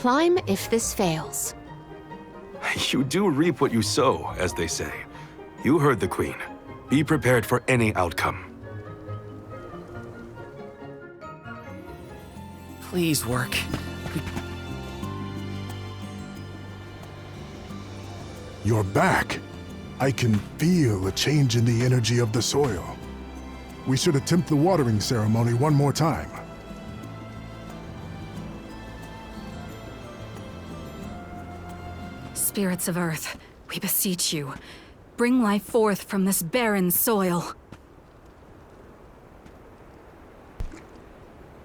Climb if this fails. You do reap what you sow, as they say. You heard the Queen. Be prepared for any outcome. Please work. You're back. I can feel a change in the energy of the soil. We should attempt the watering ceremony one more time. Spirits of Earth, we beseech you. Bring life forth from this barren soil.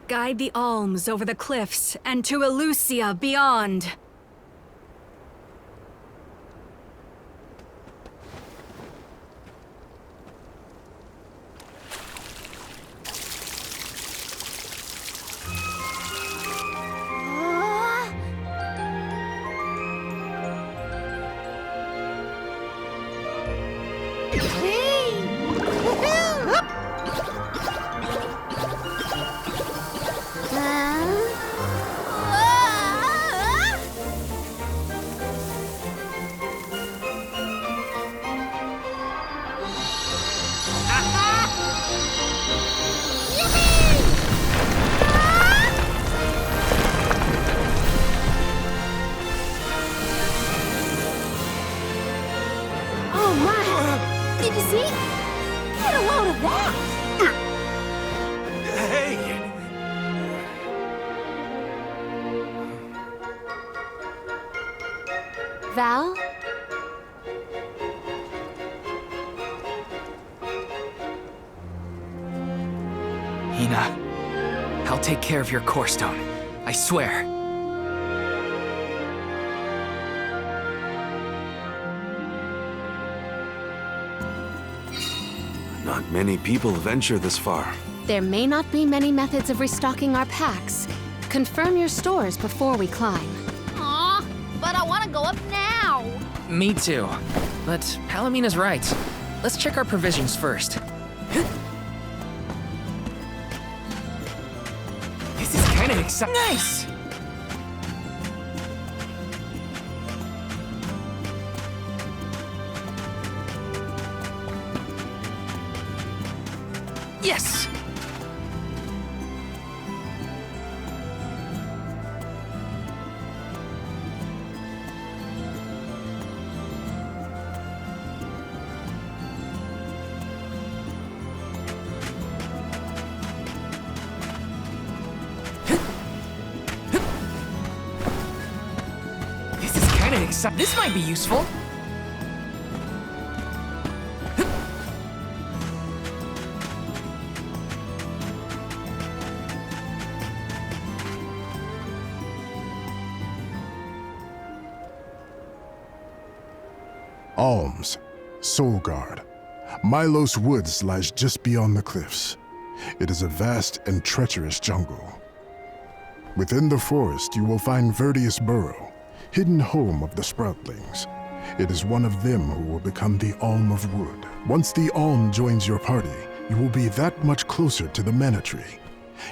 Guide the alms over the cliffs and to Elusia beyond. Did you see? Get a load of that! Hey! Val? Hina, I'll take care of your core stone. I swear. Not many people venture this far. There may not be many methods of restocking our packs. Confirm your stores before we climb. Aw, but I want to go up now. Me too. But Palamina's right. Let's check our provisions first. This is kind of exciting. Nice! Yes! This is kind of exciting. This might be useful. Alms, Soul Guard. Milos Woods lies just beyond the cliffs. It is a vast and treacherous jungle. Within the forest, you will find Verdius Burrow, hidden home of the Sproutlings. It is one of them who will become the Alm of Wood. Once the Alm joins your party, you will be that much closer to the Mana Tree.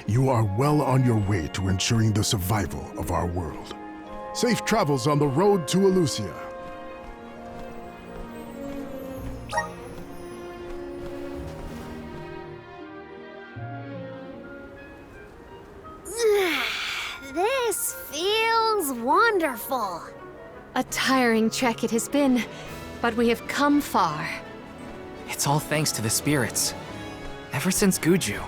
You are well on your way to ensuring the survival of our world. Safe travels on the road to Elusia. This feels wonderful. A tiring trek it has been, but we have come far. It's all thanks to the spirits. Ever since Guju,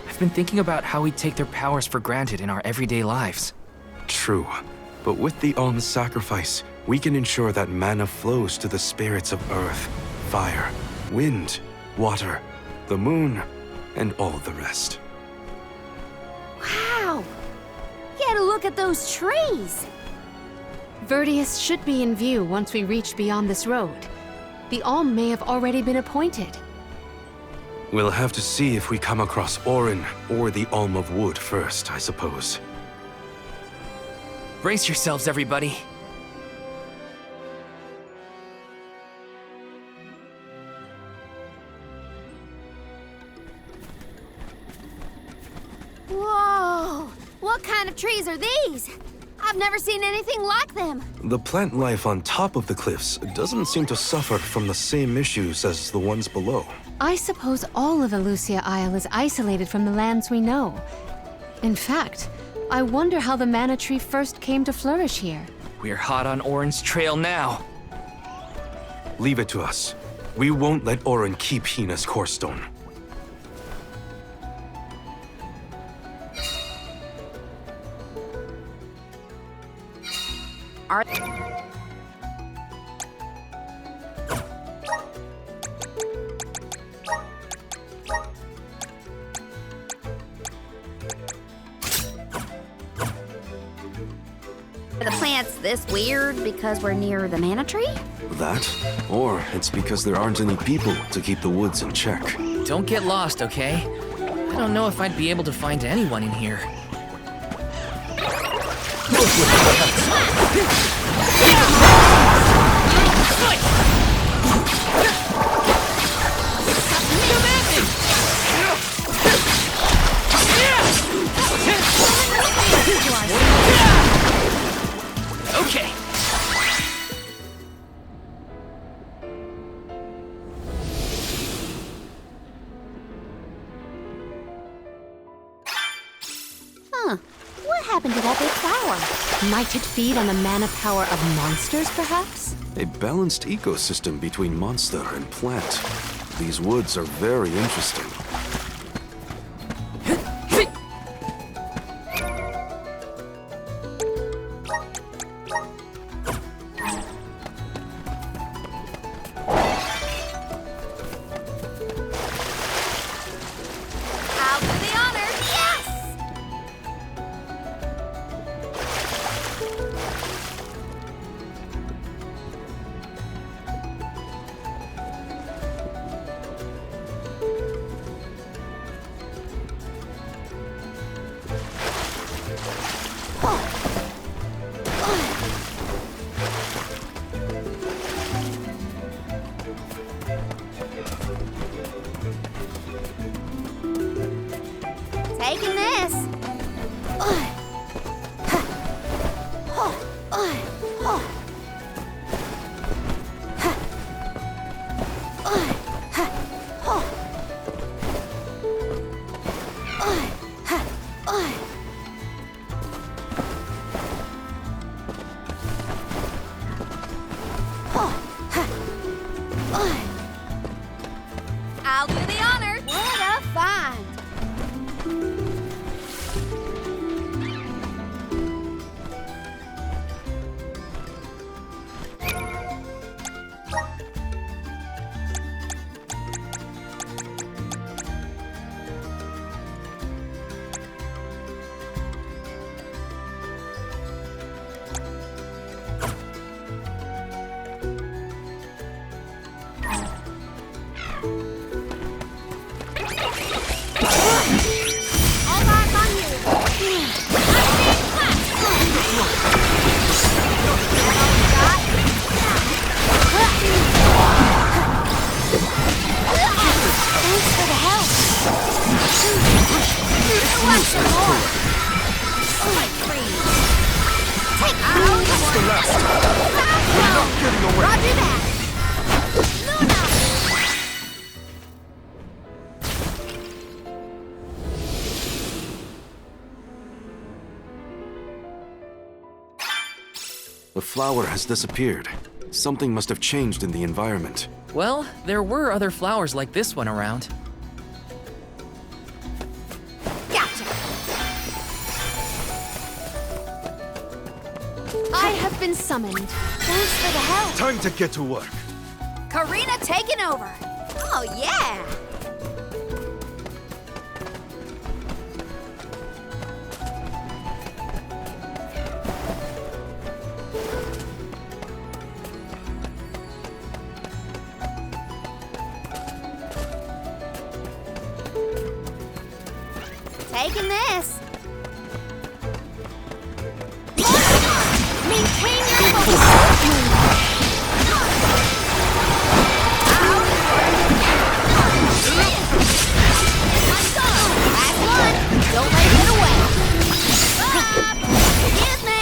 I've been thinking about how we take their powers for granted in our everyday lives. True, but with the alms sacrifice, we can ensure that mana flows to the spirits of earth, fire, wind, water, the moon, and all the rest. Wow! Get a look at those trees! Verdius should be in view once we reach beyond this road. The Alm may have already been appointed. We'll have to see if we come across Orin or the Alm of Wood first, I suppose. Brace yourselves, everybody. Whoa! What kind of trees are these? I've never seen anything like them. The plant life on top of the cliffs doesn't seem to suffer from the same issues as the ones below. I suppose all of Elusia Isle is isolated from the lands we know. In fact, I wonder how the mana tree first came to flourish here. We're hot on Orin's trail now. Leave it to us. We won't let Orin keep Hina's core stone. Are the plants this weird because we're near the mana tree? That? Or it's because there aren't any people to keep the woods in check. Don't get lost, okay? I don't know if I'd be able to find anyone in here. Okay. Huh. What happened to that big flower? Might it feed on the mana power of monsters, perhaps? A balanced ecosystem between monster and plant. These woods are very interesting. I'll do the honor. Yes! Taking this. I'll do the honor. What a find. All eyes on you. Thanks for the help. Watch some more. Spike freeze. Take out the left. Roger that. Luna. The flower has disappeared. Something must have changed in the environment. Well, there were other flowers like this one around. Gotcha. I have been summoned. Thanks for the help. Time to get to work. Karina taking over. Oh, yeah. Taking this. Maintain your focus. Last one. Don't let it get away. Excuse me.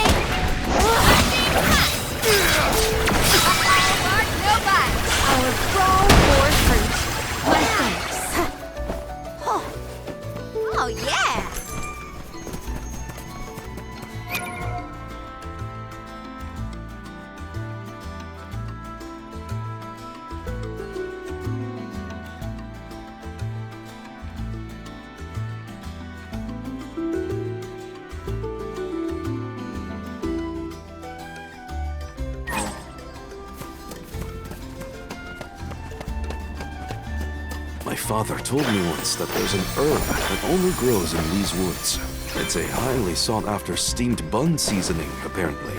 My father told me once that there's an herb that only grows in these woods. It's a highly sought-after steamed bun seasoning, apparently.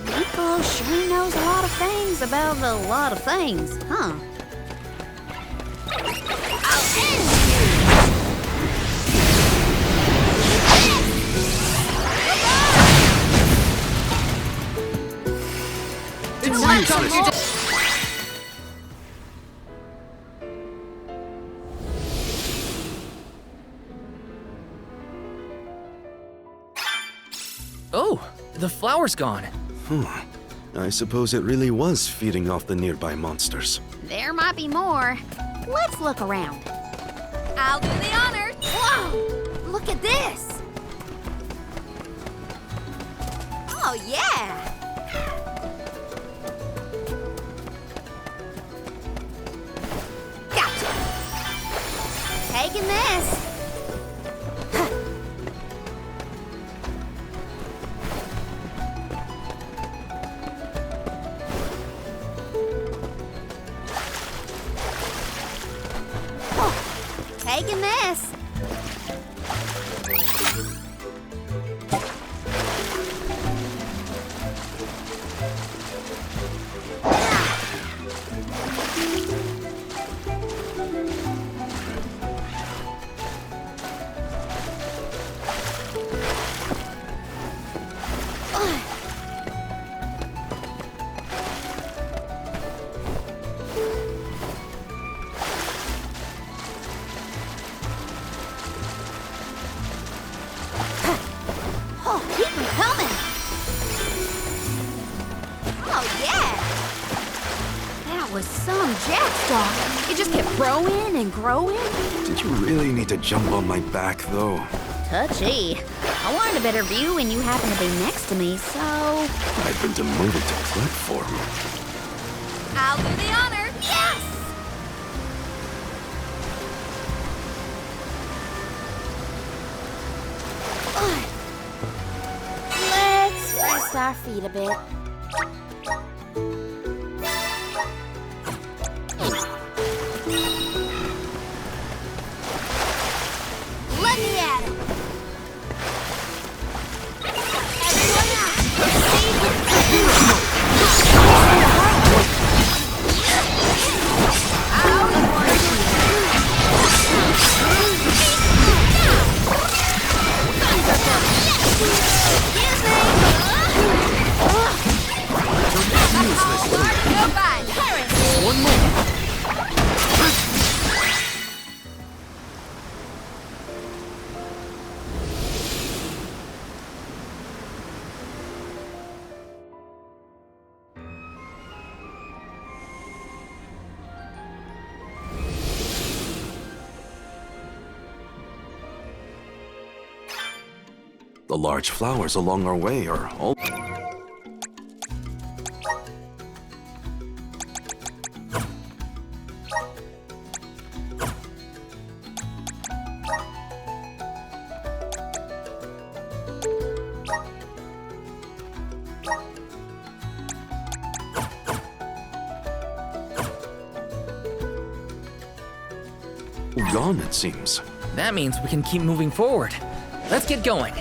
Nico sure knows a lot of things about a lot of things, huh? I'll end you! It's useless. Oh, the flower's gone. I suppose it really was feeding off the nearby monsters. There might be more. Let's look around. I'll do the honors. Whoa! Look at this. Oh, yeah. Gotcha. Taking this. Taking this. Oh, keep them coming. Oh, yeah. That was some jackstock. It just kept growing and growing. Did you really need to jump on my back, though? Touchy. I wanted a better view when you happened to be next to me, so... I've been demoted to platform. I'll do the honor. Yes! Let's rest our feet a bit. Let me at him. Everyone out. Proceed with One more. The large flowers along our way are all... gone, it seems. That means we can keep moving forward. Let's get going.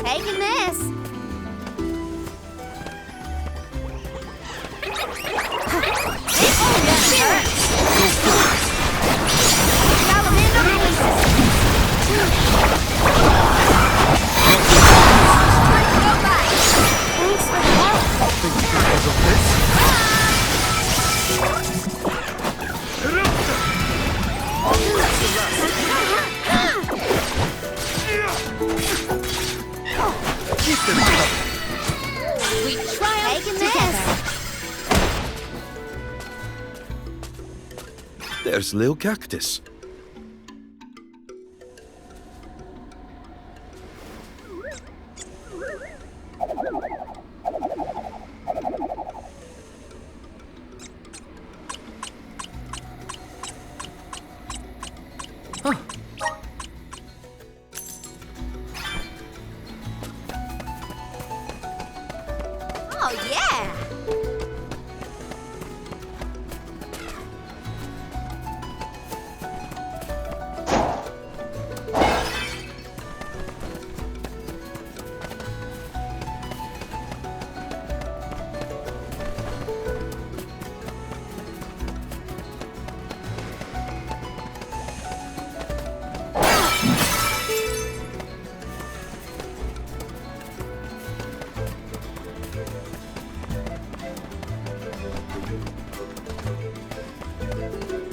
taking this. Salamander releases. because of this. We triumph together. There's Lil Cactus. Oh, yeah.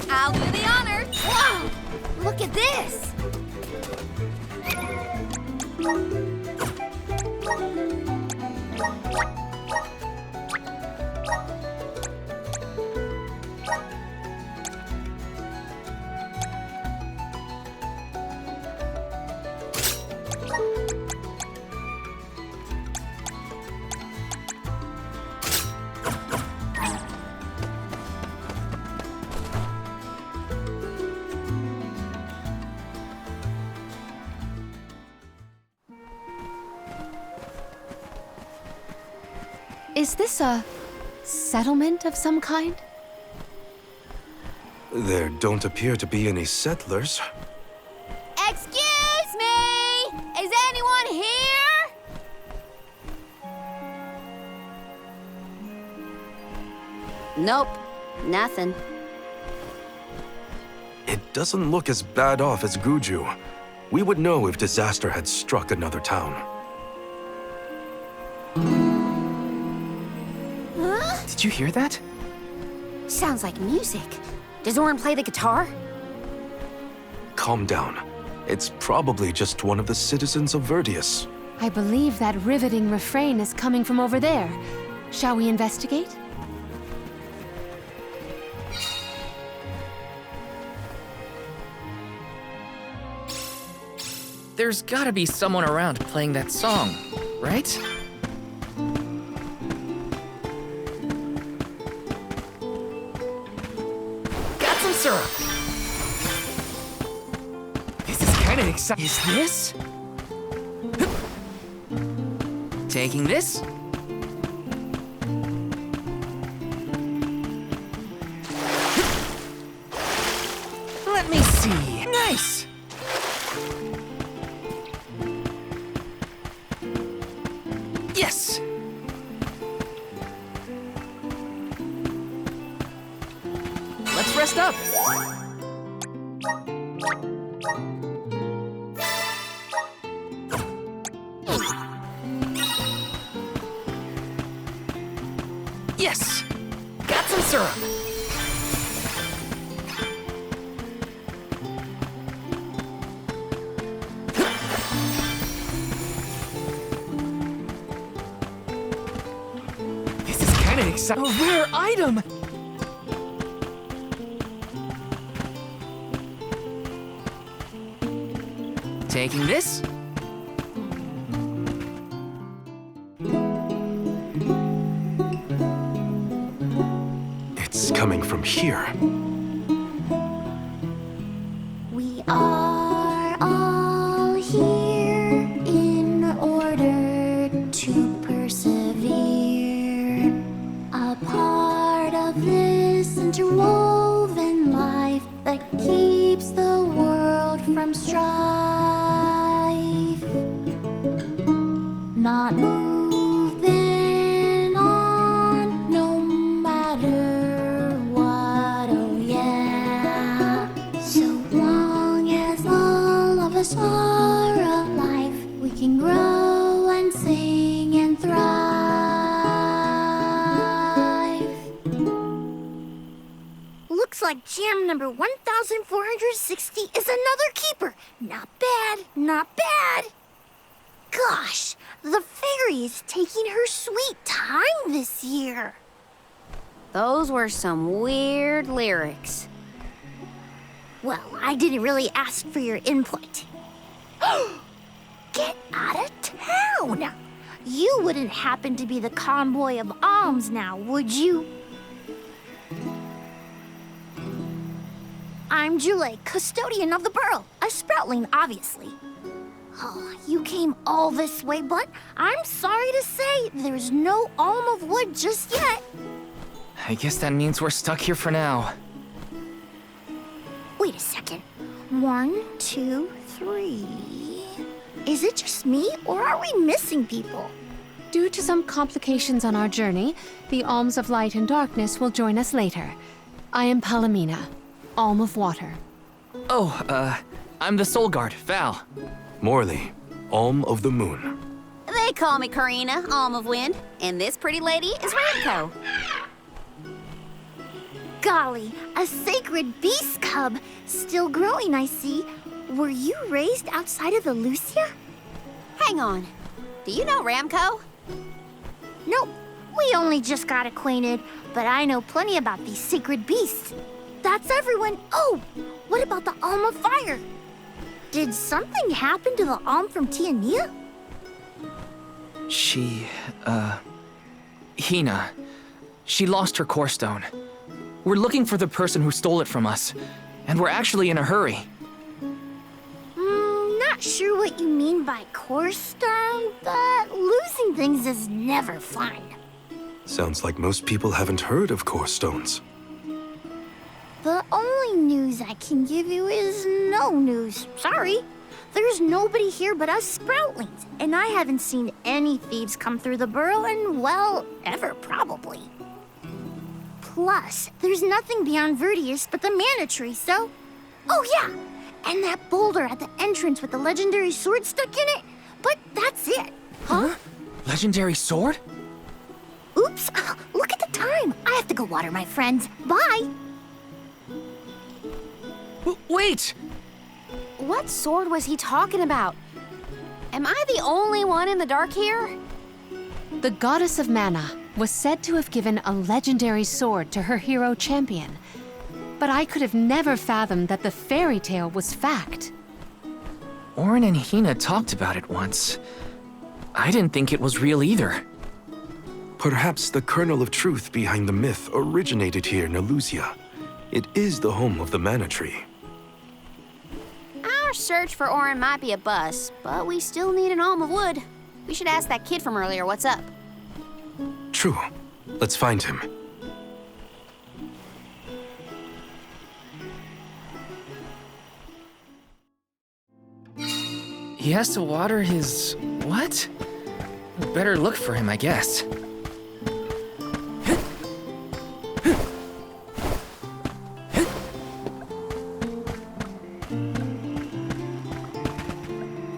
I'll do the honors. Whoa! Look at this. Is this a settlement of some kind? There don't appear to be any settlers. Excuse me! Is anyone here? Nope, nothing. It doesn't look as bad off as Guju. We would know if disaster had struck another town. Huh? Did you hear that? Sounds like music. Does Orin play the guitar? Calm down. It's probably just one of the citizens of Verdius. I believe that riveting refrain is coming from over there. Shall we investigate? There's gotta be someone around playing that song, right? Got some syrup! This is kinda exciting. Is this? Taking this? Let me see. Nice! Yes! Let's rest up. Yes! Got some syrup. This is kind of exciting. A rare item! Taking this? It's coming from here. We are all here in order to persevere. A part of this interwoven life that keeps the world from strife. Not moving on, no matter what, oh yeah. So long as all of us are alive, we can grow and sing and thrive. Looks like jam number 1460 is another keeper. Not bad, not bad. Gosh, the fairy is taking her sweet time this year. Those were some weird lyrics. Well, I didn't really ask for your input. Get out of town! You wouldn't happen to be the convoy of alms now, would you? I'm Jule, custodian of the burrow. A sproutling, obviously. Oh, you came all this way, but I'm sorry to say there's no alm of wood just yet. I guess that means we're stuck here for now. Wait a second. 1, 2, 3. Is it just me, or are we missing people? Due to some complications on our journey, the Alms of Light and Darkness will join us later. I am Palomina, Alm of Water. Oh, I'm the Soul Guard, Val. Morley, Alm of the Moon. They call me Karina, Alm of Wind, and this pretty lady is Ramco. Golly, a sacred beast cub. Still growing, I see. Were you raised outside of the Lucia? Hang on. Do you know Ramco? Nope. We only just got acquainted, but I know plenty about these sacred beasts. That's everyone. Oh, what about the Alm of Fire? Did something happen to the Alm from Tiania? Hina. She lost her core stone. We're looking for the person who stole it from us, and we're actually in a hurry. Not sure what you mean by core stone, but losing things is never fun. Sounds like most people haven't heard of core stones. The only news I can give you is no news. Sorry. There's nobody here but us Sproutlings, and I haven't seen any thieves come through the burrow in, well, ever probably. Plus, there's nothing beyond Verdius but the mana tree, so... Oh yeah, and that boulder at the entrance with the legendary sword stuck in it, but that's it. Huh? Legendary sword? Oops, look at the time. I have to go water my friends. Bye. Wait! What sword was he talking about? Am I the only one in the dark here? The goddess of mana was said to have given a legendary sword to her hero champion. But I could have never fathomed that the fairy tale was fact. Orin and Hina talked about it once. I didn't think it was real either. Perhaps the kernel of truth behind the myth originated here in Elusia. It is the home of the mana tree. Our search for Orin might be a bust, but we still need an alm of wood. We should ask that kid from earlier what's up. True. Let's find him. He has to water his... what? Better look for him, I guess.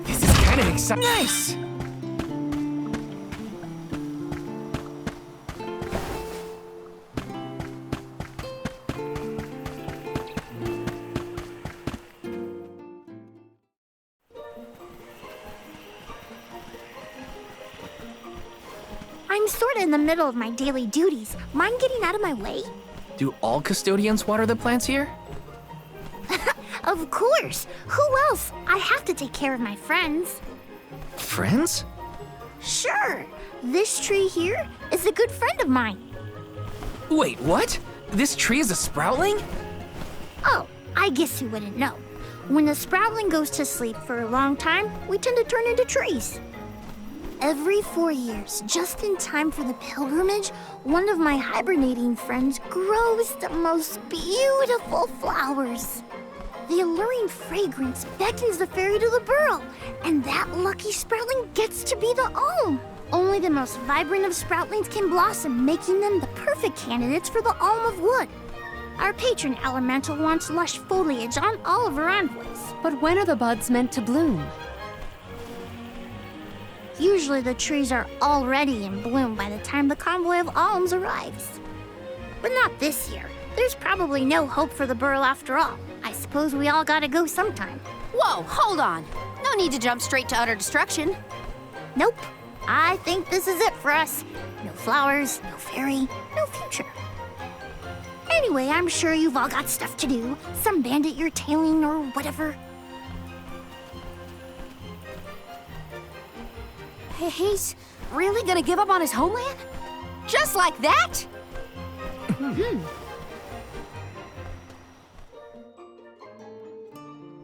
This is kind of exciting. Nice! I'm sorta in the middle of my daily duties. Mind getting out of my way? Do all custodians water the plants here? Of course. Who else? I have to take care of my friends. Friends? Sure. This tree here is a good friend of mine. Wait, what? This tree is a sproutling? Oh, I guess you wouldn't know. When the sproutling goes to sleep for a long time, we tend to turn into trees. Every 4 years, just in time for the pilgrimage, one of my hibernating friends grows the most beautiful flowers. The alluring fragrance beckons the fairy to the burrow, and that lucky sproutling gets to be the alm. Only the most vibrant of sproutlings can blossom, making them the perfect candidates for the alm of wood. Our patron elemental wants lush foliage on all of her envoys. But when are the buds meant to bloom? Usually the trees are already in bloom by the time the convoy of alms arrives. But not this year. There's probably no hope for the burrow after all. I suppose we all gotta go sometime. Whoa, hold on. No need to jump straight to utter destruction. Nope. I think this is it for us. No flowers, no fairy, no future. Anyway, I'm sure you've all got stuff to do. Some bandit you're tailing or whatever. He's really gonna give up on his homeland? Just like that?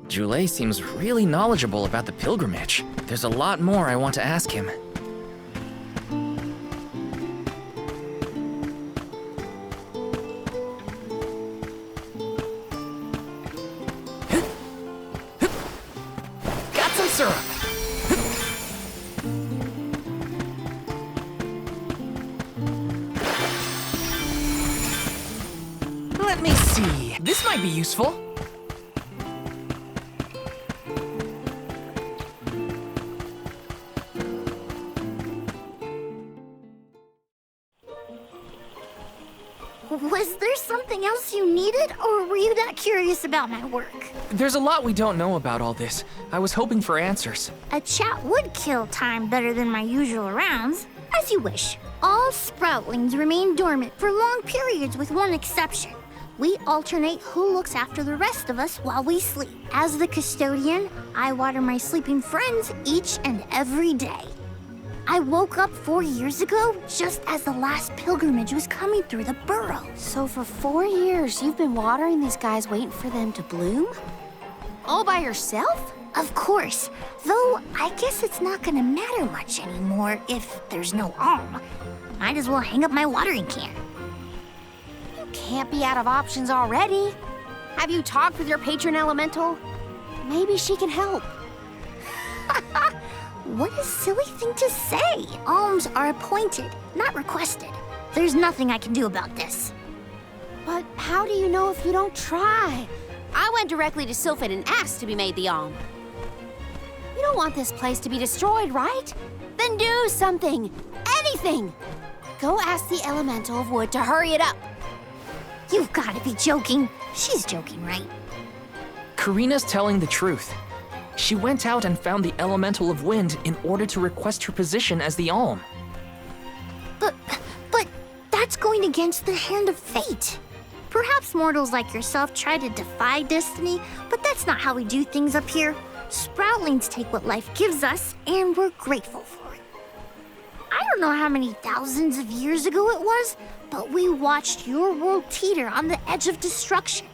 Jule seems really knowledgeable about the pilgrimage. There's a lot more I want to ask him. Got some syrup! Let me see. This might be useful. Was there something else you needed, or were you that curious about my work? There's a lot we don't know about all this. I was hoping for answers. A chat would kill time better than my usual rounds. As you wish. All sproutlings remain dormant for long periods with one exception. We alternate who looks after the rest of us while we sleep. As the custodian, I water my sleeping friends each and every day. I woke up 4 years ago, just as the last pilgrimage was coming through the burrow. So for 4 years, you've been watering these guys waiting for them to bloom? All by yourself? Of course, though I guess it's not gonna matter much anymore if there's no alm. Might as well hang up my watering can. You can't be out of options already. Have you talked with your patron elemental? Maybe she can help. What a silly thing to say. Alms are appointed, not requested. There's nothing I can do about this. But how do you know if you don't try? I went directly to Sylphid and asked to be made the alm. You don't want this place to be destroyed, right? Then do something. Anything. Go ask the elemental of wood to hurry it up. You've gotta be joking. She's joking, right? Karina's telling the truth. She went out and found the elemental of wind in order to request her position as the alm. But that's going against the hand of fate. Perhaps mortals like yourself try to defy destiny, but that's not how we do things up here. Sproutlings take what life gives us, and we're grateful for it. I don't know how many thousands of years ago it was, but we watched your world teeter on the edge of destruction.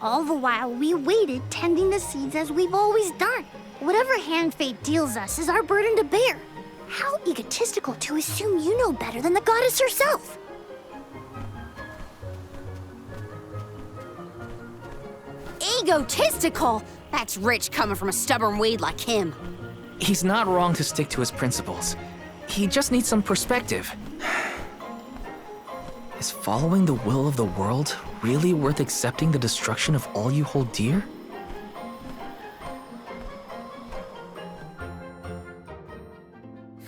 All the while we waited, tending the seeds as we've always done. Whatever hand fate deals us is our burden to bear. How egotistical to assume you know better than the goddess herself. Egotistical? That's rich coming from a stubborn weed like him. He's not wrong to stick to his principles. He just needs some perspective. Is following the will of the world really worth accepting the destruction of all you hold dear?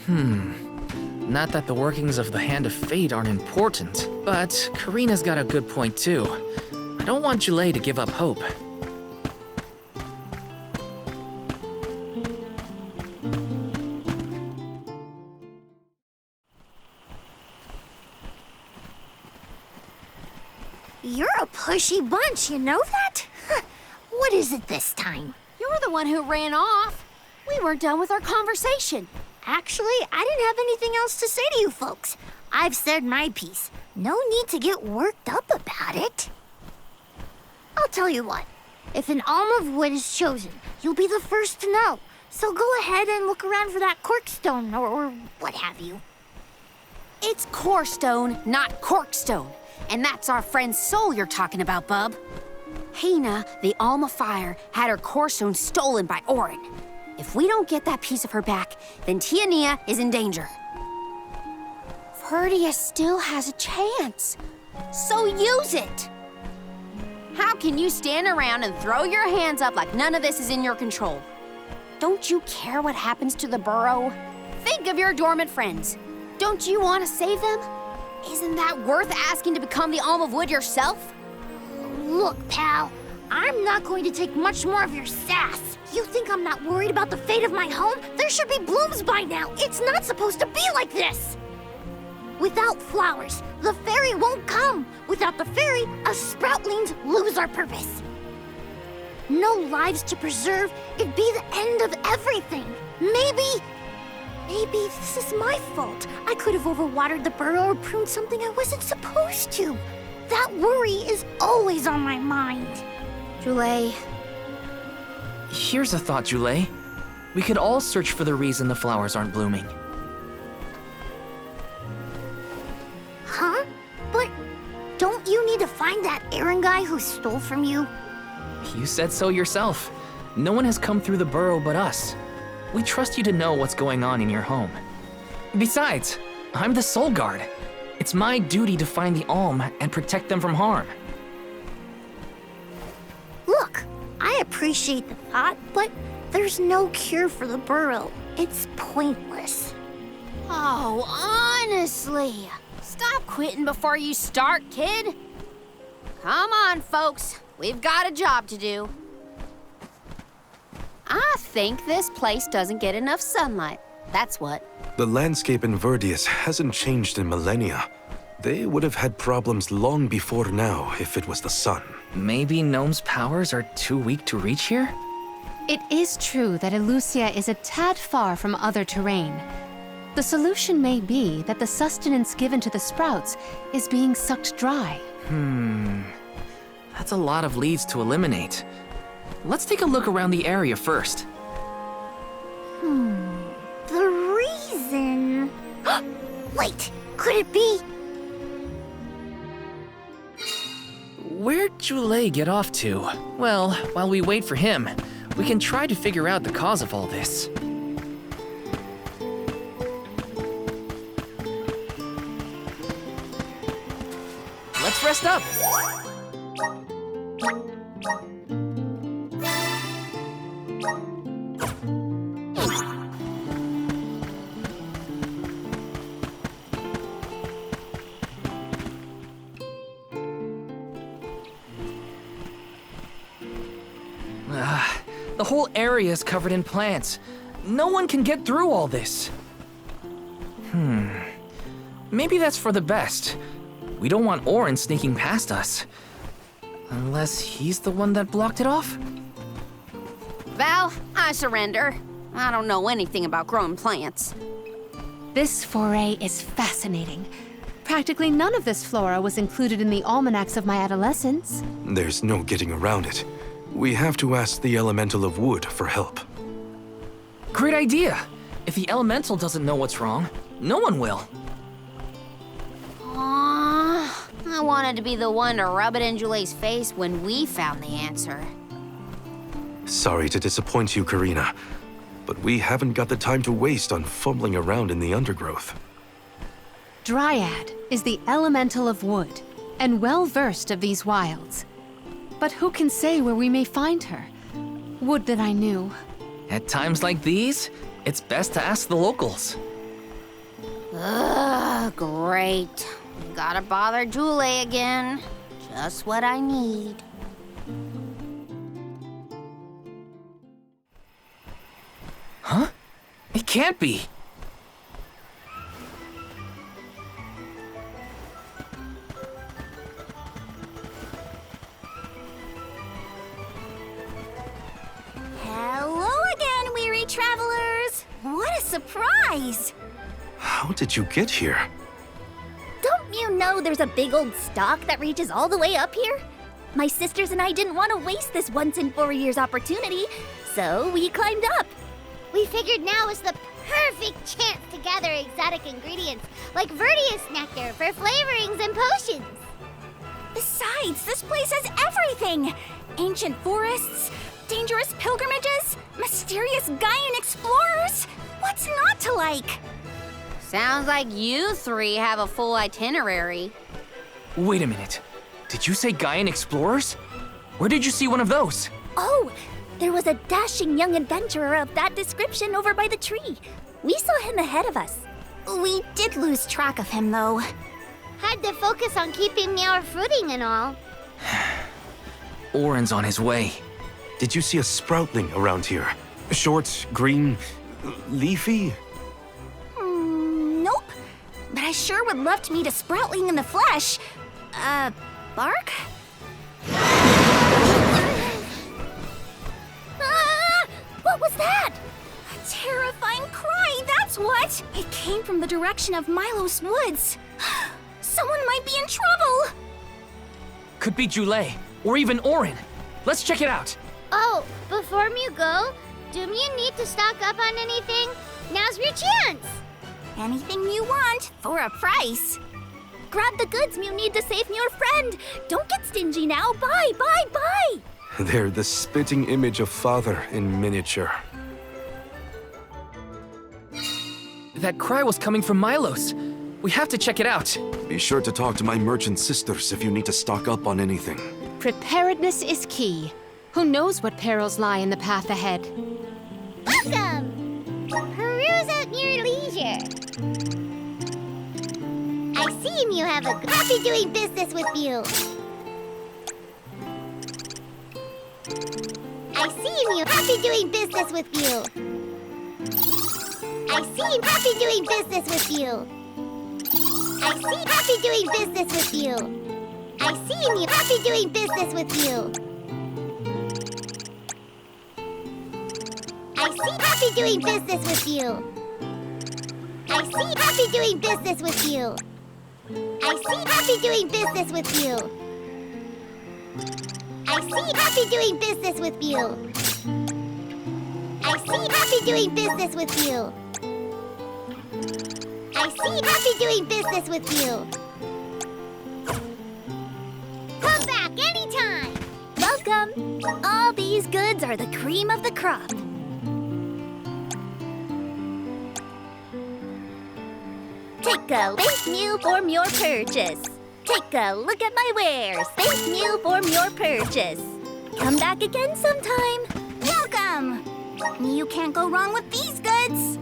Not that the workings of the Hand of Fate aren't important, but Karina's got a good point too. I don't want Jule to give up hope. You're a pushy bunch, you know that? What is it this time? You're the one who ran off. We weren't done with our conversation. Actually, I didn't have anything else to say to you folks. I've said my piece. No need to get worked up about it. I'll tell you what. If an alm of wood is chosen, you'll be the first to know. So go ahead and look around for that corkstone or what have you. It's corestone, not corkstone. And that's our friend's soul you're talking about, bub. Hina, the alm of fire, had her corestone stolen by Orin. If we don't get that piece of her back, then Tiania is in danger. Verdia still has a chance. So use it! How can you stand around and throw your hands up like none of this is in your control? Don't you care what happens to the burrow? Think of your dormant friends. Don't you want to save them? Isn't that worth asking to become the alm of wood yourself? Look, pal, I'm not going to take much more of your sass. You think I'm not worried about the fate of my home? There should be blooms by now. It's not supposed to be like this. Without flowers, the fairy won't come. Without the fairy, us sproutlings lose our purpose. No lives to preserve, it'd be the end of everything. Maybe this is my fault. I could have overwatered the burrow or pruned something I wasn't supposed to. That worry is always on my mind. Jule, Here's a thought, Jule. We could all search for the reason the flowers aren't blooming. Huh? But don't you need to find that Aaron guy who stole from you? You said so yourself. No one has come through the burrow but us. We trust you to know what's going on in your home. Besides, I'm the Soul Guard. It's my duty to find the Alm and protect them from harm. Look, I appreciate the thought, but there's no cure for the burrow. It's pointless. oh, honestly. Stop quitting before you start, kid. Come on, folks. We've got a job to do. I think this place doesn't get enough sunlight. That's what. The landscape in Verdius hasn't changed in millennia. They would have had problems long before now if it was the sun. Maybe Gnome's powers are too weak to reach here? It is true that Elusia is a tad far from other terrain. The solution may be that the sustenance given to the sprouts is being sucked dry. That's a lot of leads to eliminate. Let's take a look around the area first. The reason... Wait, could it be... Where'd Jule get off to? Well, while we wait for him, we can try to figure out the cause of all this. Let's rest up! The whole area is covered in plants. No one can get through all this. Maybe that's for the best. We don't want Orin sneaking past us. Unless he's the one that blocked it off? Val, I surrender. I don't know anything about growing plants. This foray is fascinating. Practically none of this flora was included in the almanacs of my adolescence. There's no getting around it. We have to ask the Elemental of Wood for help. Great idea! If the elemental doesn't know what's wrong, no one will. Aww, I wanted to be the one to rub it in Jule's face when we found the answer. Sorry to disappoint you, Karina, but we haven't got the time to waste on fumbling around in the undergrowth. Dryad is the elemental of wood, and well-versed of these wilds. But who can say where we may find her? Would that I knew. At times like these, it's best to ask the locals. Ugh, great. Gotta bother Jule again. Just what I need. Huh? It can't be. Hello again, weary travelers! What a surprise! How did you get here? Don't you know there's a big old stalk that reaches all the way up here? My sisters and I didn't want to waste this once in 4 years opportunity, so we climbed up. We figured now is the perfect chance to gather exotic ingredients like Verdius nectar for flavorings and potions. Besides, this place has everything! Ancient forests, dangerous pilgrimages, mysterious Gaian explorers. What's not to like? Sounds like you three have a full itinerary. Wait a minute. Did you say Gaian explorers? Where did you see one of those? Oh, there was a dashing young adventurer of that description over by the tree. We saw him ahead of us. We did lose track of him, though. Had to focus on keeping our footing and all. Orin's on his way. Did you see a sproutling around here? Short, green, leafy? Nope. But I sure would love to meet a sproutling in the flesh. Bark? What was that? A terrifying cry, that's what! It came from the direction of Milos Woods. Someone might be in trouble! Could be Jule, or even Orin. Let's check it out. Oh, before you go, do you need to stock up on anything? Now's your chance! Anything you want, for a price. Grab the goods you need to save your friend. Don't get stingy now. Buy, buy, buy. They're the spitting image of Father in miniature. That cry was coming from Milos. We have to check it out. Be sure to talk to my merchant sisters if you need to stock up on anything. Preparedness is key. Who knows what perils lie in the path ahead? Welcome! Peruse at your leisure. I seem you have a happy doing business with you. I seem you happy doing business with you. I seem happy doing business with you. I seem happy doing business with you. I seem you happy doing business with you. I see happy doing business with you. I see happy doing business with you. I see happy doing business with you. I see happy doing business with you. I see happy doing business with you. I see happy doing business with you. Come back anytime. Welcome. All these goods are the cream of the crop. Take a thank you for your purchase. Take a look at my wares. Thank you for your purchase. Come back again sometime. Welcome! You can't go wrong with these goods.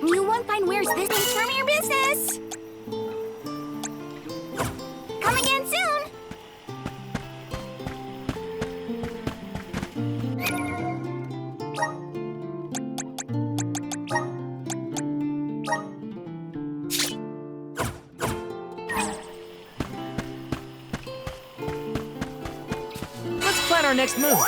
You won't find wares this things from your business. Come again soon. Let's plan our next move.